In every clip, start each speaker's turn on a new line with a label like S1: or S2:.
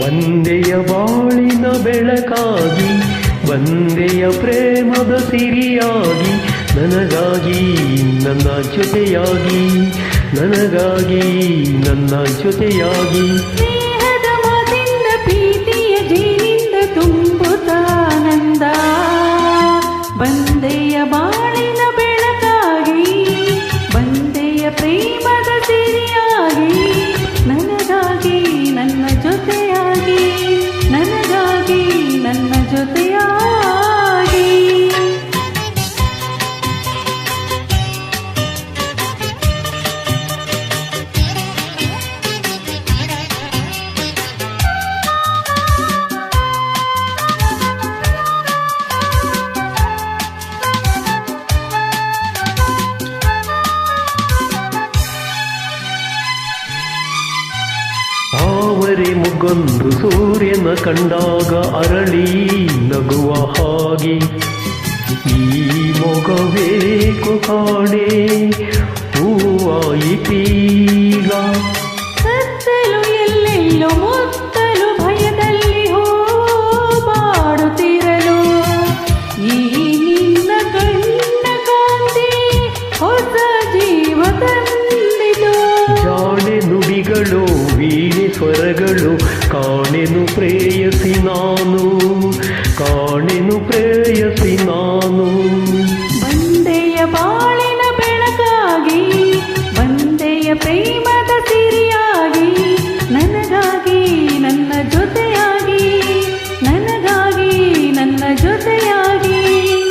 S1: ಬಂದೆಯ ಬಾಳಿನ ಬೆಳಕಾಗಿ, ಬಂದೆಯ ಪ್ರೇಮದ ಸಿರಿಯಾಗಿ, ನನಗಾಗಿ ನನ್ನ ಜೊತೆಯಾಗಿ, ನನಗಾಗಿ ನನ್ನ ಜೊತೆಯಾಗಿ.
S2: ಸ್ನೇಹದ ಮಾತಿಂದ ಪ್ರೀತಿಯ ಜೇನಿಂದ ತುಂಬುತ್ತಾನಂದ, ಬಂದೆಯ ಬಾಳಿನ ಬೆಳಕಾಗಿ, ಬಂದೆಯ ಪ್ರೇಮದ ಸಿರಿಯಾಗಿ, ನನಗಾಗಿ ನನ್ನ ಜೊತೆಯಾಗಿ, ನನಗಾಗಿ ನನ್ನ ಜೊತೆಯಾಗಿ.
S1: ಆವರೆ ಮುಗೊಂದು ಸೂರ್ಯನ ಕಂಡಾಗ ಅರಳಿ ನಗುವ ಹಾಗೆ, ಈ ಮೊಗವೇಕು ಕಾಣೆ ಹೂವಾಯಿತೀಗ.
S2: ಸತ್ತಲು ಎಲ್ಲೆಲ್ಲೋ ಮುತ್ತಲು ಭಯದಲ್ಲಿ ಬಾಡುತ್ತಿರಲು, ಈ ನಿನ್ನ ಕಣ್ಣ ಕಾಂತಿ ಹೊಸ ಜೀವ ತಂದಿತು.
S1: ಜಾಣೆ ನುಡಿಗಳು ವೀಣೆ ಸ್ವರಗಳು, ಕಾಣೆನು ಪ್ರೇಯಸಿ ನಾನು, ಕಾಣೆನು ಪ್ರೇಯಸಿ ನಾನು.
S2: ಬಂದೆಯ ಬಾಳಿನ ಬೆಳಕಾಗಿ, ಬಂದೆಯ ಪ್ರೇಮದ ಸಿರಿಯಾಗಿ, ನನಗಾಗಿ ನನ್ನ ಜೊತೆಯಾಗಿ, ನನಗಾಗಿ ನನ್ನ ಜೊತೆಯಾಗಿ.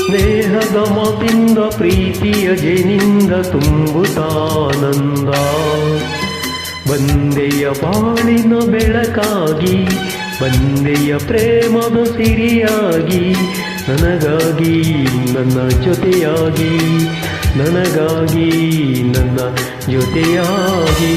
S1: ಸ್ನೇಹದ ಮಾತಿಂದ ಪ್ರೀತಿಯ ಜೇನಿಂದ ತುಂಬುತ್ತಾನಂದ, ಬಂದೆಯ ಬಾಳಿನ ಬೆಳಕಾಗಿ, ಬಂದೆಯ ಪ್ರೇಮದ ಸಿರಿಯಾಗಿ, ನನಗಾಗಿ ನನ್ನ ಜೊತೆಯಾಗಿ, ನನಗಾಗಿ ನನ್ನ ಜೊತೆಯಾಗಿ.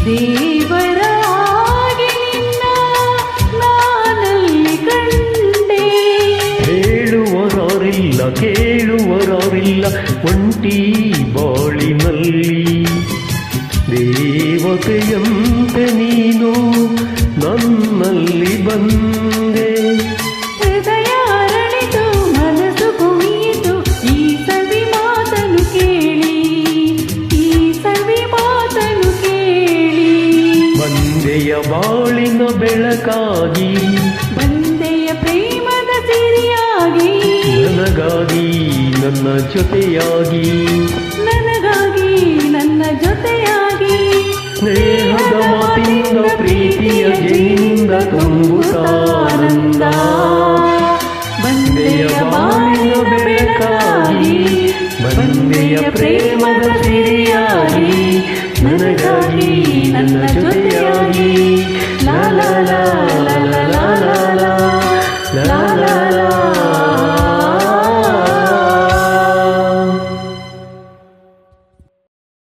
S2: ದೇವರಾಗಿ ನಿನ್ನ ನಾನಲ್ಲಿ ಕಂಡೆ,
S1: ಹೇಳುವರಾರಿಲ್ಲ ಕೇಳುವರಾರಿಲ್ಲ ಒಂಟಿ ಬಾಳಿನಲ್ಲಿ, ದೇವತೆಯಂತೆ ನೀನು ನನ್ನಲ್ಲಿ ಬಂದೆ.
S2: ಹೃದಯ ಅರಳಿತು ಮನಸ್ಸು ಕುಣಿಯಿತು ಈ ಸವಿ ಮಾತನು ಕೇಳಿ, ಈ ಸವಿ ಮಾತನು ಕೇಳಿ.
S1: ಬಂದೆಯ ಬಾಳಿನ ಬೆಳಕಾಗಿ,
S2: ಬಂದೆಯ ಪ್ರೇಮದ ಸಿರಿಯಾಗಿ,
S1: ನನಗಾಗಿ ನನ್ನ ಜೊತೆಯಾಗಿ,
S2: ನನಗಾಗಿ ನನ್ನ ಜೊತೆಯಾಗಿ.
S1: ಸ್ನೇಹದ ಮಾತಿಂದ ಪ್ರೀತಿಯ ಜೇನಿಂದ ತುಂಬುತ್ತಾ